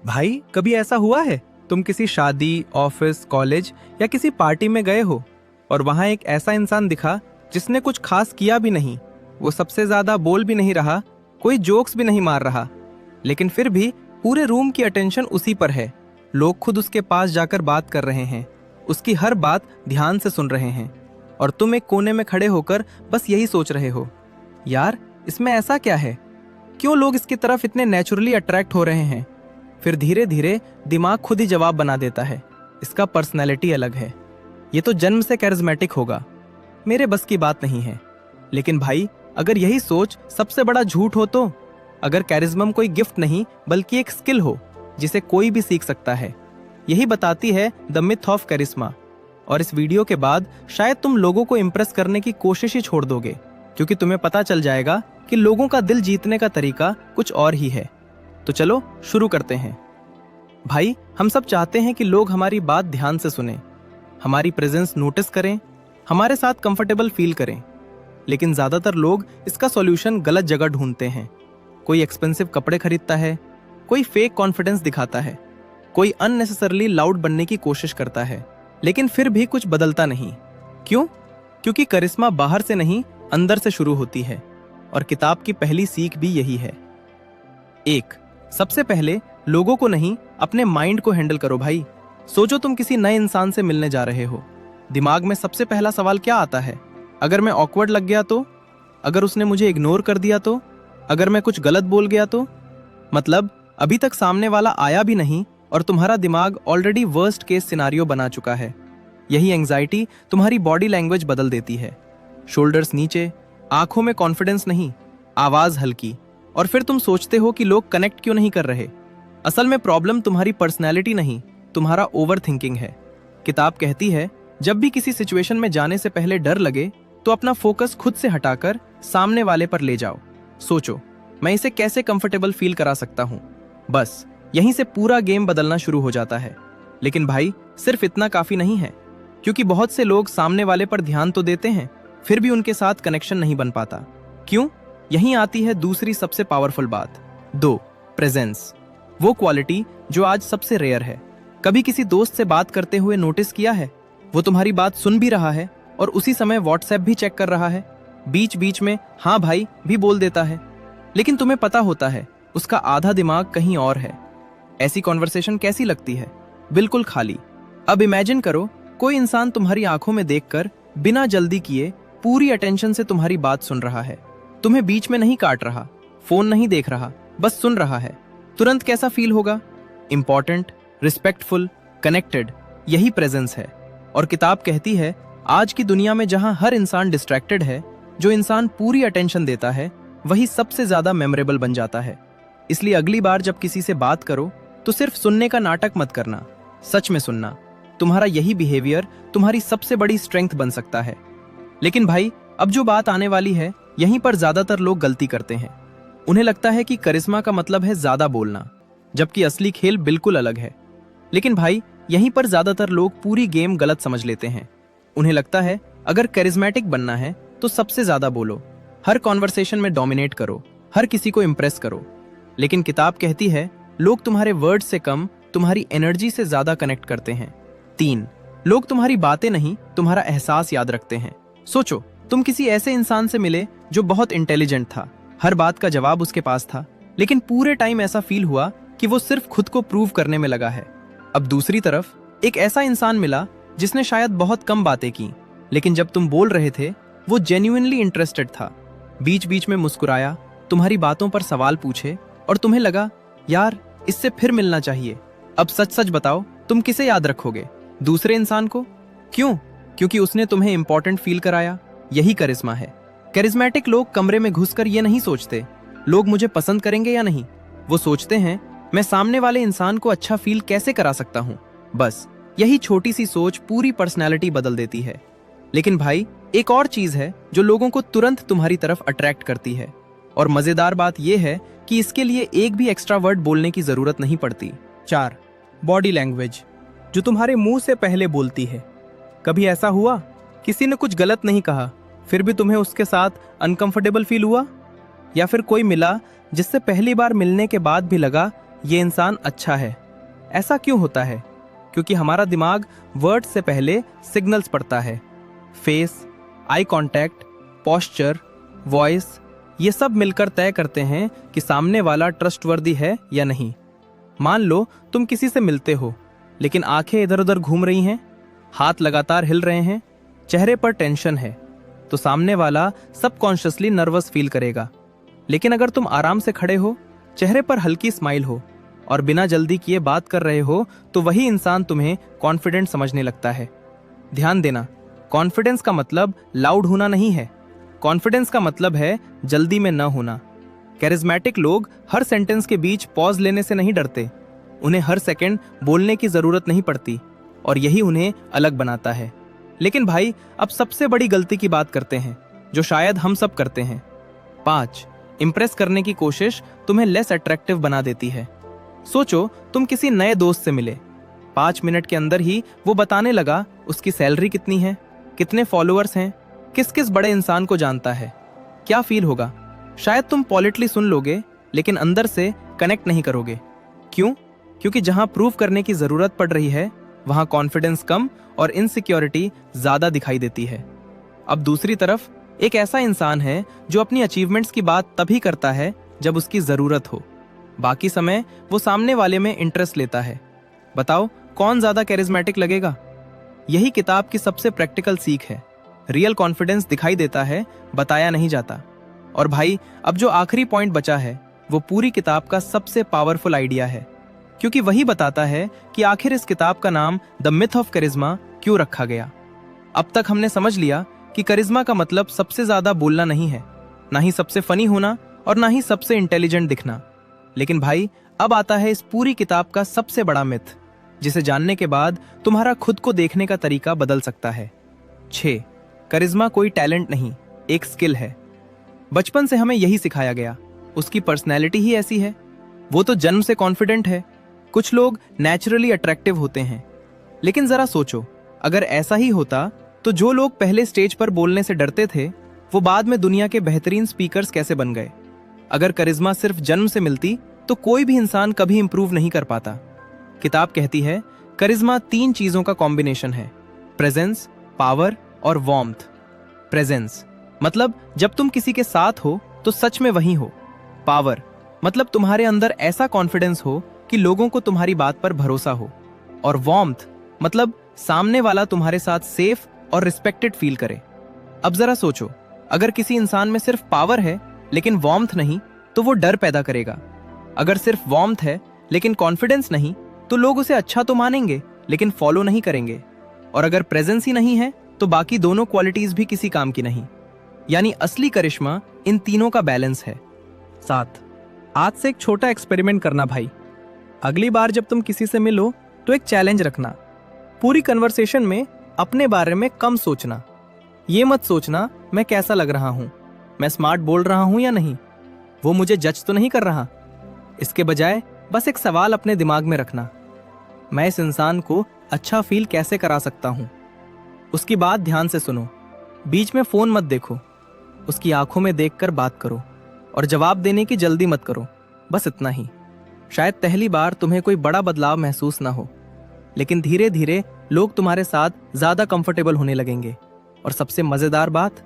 भाई कभी ऐसा हुआ है तुम किसी शादी, ऑफिस, कॉलेज या किसी पार्टी में गए हो और वहां एक ऐसा इंसान दिखा जिसने कुछ खास किया भी नहीं। वो सबसे ज्यादा बोल भी नहीं रहा, कोई जोक्स भी नहीं मार रहा, लेकिन फिर भी पूरे रूम की अटेंशन उसी पर है। लोग खुद उसके पास जाकर बात कर रहे हैं, उसकी हर बात ध्यान से सुन रहे हैं, और तुम एक कोने में खड़े होकर बस यही सोच रहे हो, यार इसमें ऐसा क्या है, क्यों लोग इसकी तरफ इतने नेचुरली अट्रैक्ट हो रहे हैं। फिर धीरे धीरे दिमाग खुद ही जवाब बना देता है, इसका पर्सनैलिटी अलग है, ये तो जन्म से कैरिज्मेटिक होगा, मेरे बस की बात नहीं है। लेकिन भाई अगर यही सोच सबसे बड़ा झूठ हो तो? अगर कैरिज्मम कोई गिफ्ट नहीं बल्कि एक स्किल हो जिसे कोई भी सीख सकता है, यही बताती है द मिथ ऑफ कैरिस्मा। और इस वीडियो के बाद शायद तुम लोगों को इम्प्रेस करने की कोशिश ही छोड़ दोगे, क्योंकि तुम्हें पता चल जाएगा कि लोगों का दिल जीतने का तरीका कुछ और ही है। तो चलो शुरू करते हैं। भाई हम सब चाहते हैं कि लोग हमारी बात ध्यान से सुने, हमारी प्रेजेंस नोटिस करें, हमारे साथ कंफर्टेबल फील करें। लेकिन ज्यादातर लोग इसका सॉल्यूशन गलत जगह ढूंढते हैं। कोई एक्सपेंसिव कपड़े खरीदता है, कोई फेक कॉन्फिडेंस दिखाता है, कोई अननेसेसरली लाउड बनने की कोशिश करता है, लेकिन फिर भी कुछ बदलता नहीं। क्यों? क्योंकि करिश्मा बाहर से नहीं अंदर से शुरू होती है, और किताब की पहली सीख भी यही है। एक, सबसे पहले लोगों को नहीं, अपने माइंड को हैंडल करो भाई। सोचो तुम किसी नए इंसान से मिलने जा रहे हो, दिमाग में सबसे पहला सवाल क्या आता है? अगर मैं ऑकवर्ड लग गया तो? अगर उसने मुझे इग्नोर कर दिया तो? अगर मैं कुछ गलत बोल गया तो? मतलब अभी तक सामने वाला आया भी नहीं और तुम्हारा दिमाग ऑलरेडी वर्स्ट केस सिनारियो बना चुका है। यही एंजाइटी तुम्हारी बॉडी लैंग्वेज बदल देती है। शोल्डर्स नीचे, आंखों में कॉन्फिडेंस नहीं, आवाज हल्की, और फिर तुम सोचते हो कि लोग कनेक्ट क्यों नहीं कर रहे। असल में प्रॉब्लम तुम्हारी पर्सनैलिटी नहीं, तुम्हारा ओवर थिंकिंग है। किताब कहती है जब भी किसी सिचुएशन में जाने से पहले डर लगे तो अपना फोकस खुद से हटाकर सामने वाले पर ले जाओ। सोचो, मैं इसे कैसे कंफर्टेबल फील करा सकता हूँ। बस यहीं से पूरा गेम बदलना शुरू हो जाता है। लेकिन भाई सिर्फ इतना काफी नहीं है, क्योंकि बहुत से लोग सामने वाले पर ध्यान तो देते हैं, फिर भी उनके साथ कनेक्शन नहीं बन पाता। क्यों? यहीं आती है दूसरी सबसे पावरफुल बात। 2, प्रेजेंस। वो क्वालिटी जो आज सबसे रेयर है। कभी किसी दोस्त से बात करते हुए नोटिस किया है? वो तुम्हारी बात सुन भी रहा है और उसी समय व्हाट्सएप भी चेक कर रहा है, बीच बीच में हाँ भाई भी बोल देता है, लेकिन तुम्हें पता होता है उसका आधा दिमाग कहीं और है। ऐसी कॉन्वर्सेशन कैसी लगती है? बिल्कुल खाली। अब इमेजिन करो, कोई इंसान तुम्हारी आंखों में देखकर बिना जल्दी किए पूरी अटेंशन से तुम्हारी बात सुन रहा है, तुम्हें बीच में नहीं काट रहा, फोन नहीं देख रहा, बस सुन रहा है। तुरंत कैसा फील होगा? Important, respectful, connected. यही प्रेजेंस है। और किताब कहती है आज की दुनिया में जहां हर इंसान डिस्ट्रैक्टेड है, जो इंसान पूरी अटेंशन देता है वही सबसे ज्यादा मेमोरेबल बन जाता है। इसलिए अगली बार जब किसी से बात करो तो सिर्फ सुनने का नाटक मत करना, सच में सुनना। तुम्हारा यही बिहेवियर तुम्हारी सबसे बड़ी स्ट्रेंथ बन सकता है। लेकिन भाई अब जो बात आने वाली है, यहीं पर ज्यादातर लोग गलती करते हैं। उन्हें लगता है कि करिश्मा का मतलब है ज्यादा बोलना, जबकि असली खेल बिल्कुल अलग है। लेकिन भाई यहीं पर ज्यादातर लोग पूरी गेम गलत समझ लेते हैं। उन्हें लगता है अगर करिश्मेटिक बनना है तो सबसे ज्यादा बोलो, हर कॉन्वर्सेशन में डोमिनेट करो, हर किसी को इम्प्रेस करो। लेकिन किताब कहती है लोग तुम्हारे वर्ड से कम तुम्हारी एनर्जी से ज्यादा कनेक्ट करते हैं। 3, लोग तुम्हारी बातें नहीं तुम्हारा एहसास याद रखते हैं। सोचो तुम किसी ऐसे इंसान से मिले जो बहुत इंटेलिजेंट था, हर बात का जवाब उसके पास था, लेकिन पूरे टाइम ऐसा फील हुआ कि वो सिर्फ खुद को प्रूव करने में लगा है। अब दूसरी तरफ एक ऐसा इंसान मिला जिसने शायद बहुत कम बातें की, लेकिन जब तुम बोल रहे थे वो जेन्युइनली इंटरेस्टेड था, बीच बीच में मुस्कुराया, तुम्हारी बातों पर सवाल पूछे, और तुम्हें लगा यार इससे फिर मिलना चाहिए। अब सच सच बताओ, तुम किसे याद रखोगे? दूसरे इंसान को? क्यों? क्योंकि उसने तुम्हें इंपॉर्टेंट फील कराया। यही करिश्मा है। कैरिज्मेटिक लोग कमरे में घुसकर ये नहीं सोचते लोग मुझे पसंद करेंगे या नहीं, वो सोचते हैं मैं सामने वाले इंसान को अच्छा फील कैसे करा सकता हूँ। बस यही छोटी सी सोच पूरी पर्सनैलिटी बदल देती है। लेकिन भाई एक और चीज है जो लोगों को तुरंत तुम्हारी तरफ अट्रैक्ट करती है, और मजेदार बात यह है कि इसके लिए एक भी एक्स्ट्रा वर्ड बोलने की जरूरत नहीं पड़ती। 4, बॉडी लैंग्वेज, जो तुम्हारे मुंह से पहले बोलती है। कभी ऐसा हुआ किसी ने कुछ गलत नहीं कहा, फिर भी तुम्हें उसके साथ अनकंफर्टेबल फील हुआ? या फिर कोई मिला जिससे पहली बार मिलने के बाद भी लगा ये इंसान अच्छा है। ऐसा क्यों होता है? क्योंकि हमारा दिमाग वर्ड से पहले सिग्नल्स पढ़ता है। Face, eye contact, posture, voice, ये सब मिलकर तय करते हैं कि सामने वाला ट्रस्टवर्दी है या नहीं। मान लो तुम किसी से मिलते हो, लेकिन आंखें इधर उधर घूम रही हैं, हाथ लगातार हिल रहे हैं, चेहरे पर टेंशन है, तो सामने वाला सबकॉन्शियसली नर्वस फील करेगा। लेकिन अगर तुम आराम से खड़े हो, चेहरे पर हल्की स्माइल हो और बिना जल्दी किए बात कर रहे हो, तो वही इंसान तुम्हें कॉन्फिडेंट समझने लगता है। ध्यान देना, कॉन्फिडेंस का मतलब लाउड होना नहीं है। कॉन्फिडेंस का मतलब है जल्दी में न होना। कैरिज्मेटिक लोग हर सेंटेंस के बीच पॉज लेने से नहीं डरते। उन्हें हर सेकंड बोलने की जरूरत नहीं पड़ती, और यही उन्हें अलग बनाता है। लेकिन भाई, अब सबसे बड़ी गलती की बात करते हैं, जो शायद हम सब करते हैं। 5, इंप्रेस करने की कोशिश तुम्हें लेस अट्रैक्टिव बना देती है। सोचो, तुम किसी नए दोस्त से मिले। 5 मिनट के अंदर ही वो बताने लगा उसकी सैलरी कितनी है, कितने फॉलोअर्स हैं, किस किस बड़े इंसान को जानता है। क्या फील होगा? शायद तुम पॉलिटली सुन लोगे, लेकिन अंदर से कनेक्ट नहीं करोगे। क्यों? क्योंकि जहां प्रूव करने की जरूरत पड़ रही है, वहां कॉन्फिडेंस कम और इनसिक्योरिटी ज्यादा दिखाई देती है। अब दूसरी तरफ एक ऐसा इंसान है जो अपनी अचीवमेंट्स की बात तभी करता है जब उसकी जरूरत हो। बाकी समय वो सामने वाले में इंटरेस्ट लेता है। बताओ, कौन ज्यादा कैरिज्मेटिक लगेगा? यही किताब की सबसे प्रैक्टिकल सीख है। रियल कॉन्फिडेंस दिखाई देता है, बताया नहीं जाता। और भाई, अब जो आखिरी पॉइंट बचा है, वो पूरी किताब का सबसे पावरफुल आइडिया है, क्योंकि वही बताता है कि आखिर इस किताब का नाम द मिथ ऑफ करिश्मा क्यों रखा गया। अब तक हमने समझ लिया कि करिश्मा का मतलब सबसे ज्यादा बोलना नहीं है, ना ही सबसे फनी होना और ना ही सबसे इंटेलिजेंट दिखना। लेकिन भाई, अब आता है इस पूरी किताब का सबसे बड़ा मिथ, जिसे जानने के बाद तुम्हारा खुद को देखने का तरीका बदल सकता है। 6, करिश्मा कोई टैलेंट नहीं, एक स्किल है। बचपन से हमें यही सिखाया गया, उसकी पर्सनैलिटी ही ऐसी है, वो तो जन्म से कॉन्फिडेंट है। कुछ लोग नेचुरली अट्रैक्टिव होते हैं। लेकिन जरा सोचो, अगर ऐसा ही होता तो जो लोग पहले स्टेज पर बोलने से डरते थे, वो बाद में दुनिया के बेहतरीन स्पीकर्स कैसे बन गए? अगर करिश्मा सिर्फ जन्म से मिलती तो कोई भी इंसान कभी इंप्रूव नहीं कर पाता। किताब कहती है करिश्मा 3 चीजों का कॉम्बिनेशन है, प्रेजेंस, पावर और वार्मथ। प्रेजेंस मतलब जब तुम किसी के साथ हो तो सच में वही हो। पावर मतलब तुम्हारे अंदर ऐसा कॉन्फिडेंस हो कि लोगों को तुम्हारी बात पर भरोसा हो। और वार्मथ मतलब सामने वाला तुम्हारे साथ सेफ और रिस्पेक्टेड फील करे। अब जरा सोचो, अगर किसी इंसान में सिर्फ पावर है लेकिन वार्मथ नहीं, तो वो डर पैदा करेगा। अगर सिर्फ वार्मथ है लेकिन कॉन्फिडेंस नहीं, तो लोग उसे अच्छा तो मानेंगे लेकिन फॉलो नहीं करेंगे। और अगर प्रेजेंस ही नहीं है, तो बाकी दोनों क्वालिटीज भी किसी काम की नहीं। यानी असली करिश्मा इन तीनों का बैलेंस है। 7, आज से एक छोटा एक्सपेरिमेंट करना भाई। अगली बार जब तुम किसी से मिलो तो एक चैलेंज रखना। पूरी कन्वर्सेशन में अपने बारे में कम सोचना। ये मत सोचना मैं कैसा लग रहा हूं, मैं स्मार्ट बोल रहा हूं या नहीं, वो मुझे जज तो नहीं कर रहा। इसके बजाय बस एक सवाल अपने दिमाग में रखना, मैं इस इंसान को अच्छा फील कैसे करा सकता हूं। उसकी बात ध्यान से सुनो, बीच में फोन मत देखो, उसकी आंखों में देखकर बात करो और जवाब देने की जल्दी मत करो। बस इतना ही। शायद पहली बार तुम्हें कोई बड़ा बदलाव महसूस ना हो, लेकिन धीरे धीरे लोग तुम्हारे साथ ज्यादा कंफर्टेबल होने लगेंगे। और सबसे मजेदार बात,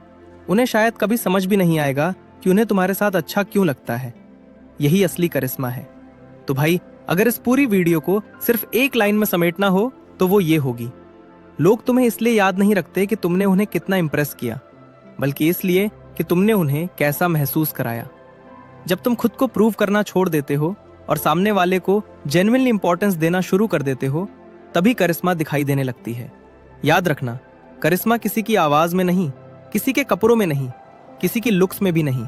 उन्हें शायद कभी समझ भी नहीं आएगा कि उन्हें तुम्हारे साथ अच्छा क्यों लगता है। यही असली करिश्मा है। तो भाई, अगर इस पूरी वीडियो को सिर्फ एक लाइन में समेटना हो तो वो ये होगी, लोग तुम्हें इसलिए याद नहीं रखते कि तुमने उन्हें कितना इंप्रेस किया, बल्कि इसलिए कि तुमने उन्हें कैसा महसूस कराया। जब तुम खुद को प्रूव करना छोड़ देते हो और सामने वाले को जेन्युइनली इंपॉर्टेंस देना शुरू कर देते हो, तभी करिश्मा दिखाई देने लगती है। याद रखना, करिश्मा किसी की आवाज में नहीं, किसी के कपड़ों में नहीं, किसी की लुक्स में भी नहीं।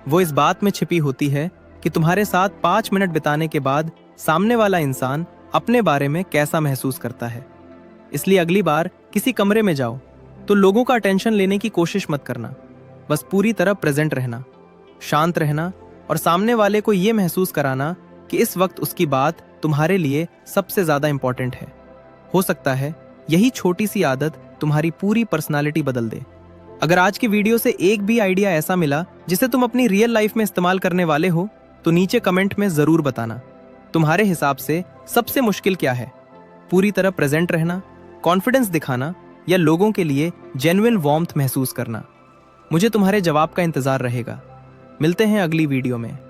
वो इस बात में छिपी होती है कि तुम्हारे साथ 5 मिनट बिताने के बाद सामने वाला इंसान अपने बारे में कैसा महसूस करता है। इसलिए अगली बार किसी कमरे में जाओ तो लोगों का अटेंशन लेने की कोशिश मत करना। बस पूरी तरह प्रेजेंट रहना, शांत रहना और सामने वाले को यह महसूस कराना कि इस वक्त उसकी बात तुम्हारे लिए सबसे ज्यादा इंपॉर्टेंट है। हो सकता है यही छोटी सी आदत तुम्हारी पूरी पर्सनालिटी बदल दे। अगर आज की वीडियो से एक भी आइडिया ऐसा मिला जिसे तुम अपनी रियल लाइफ में इस्तेमाल करने वाले हो, तो नीचे कमेंट में जरूर बताना। तुम्हारे हिसाब से सबसे मुश्किल क्या है? पूरी तरह प्रेजेंट रहना, कॉन्फिडेंस दिखाना, या लोगों के लिए जेन्युइन वार्मथ महसूस करना? मुझे तुम्हारे जवाब का इंतजार रहेगा। मिलते हैं अगली वीडियो में।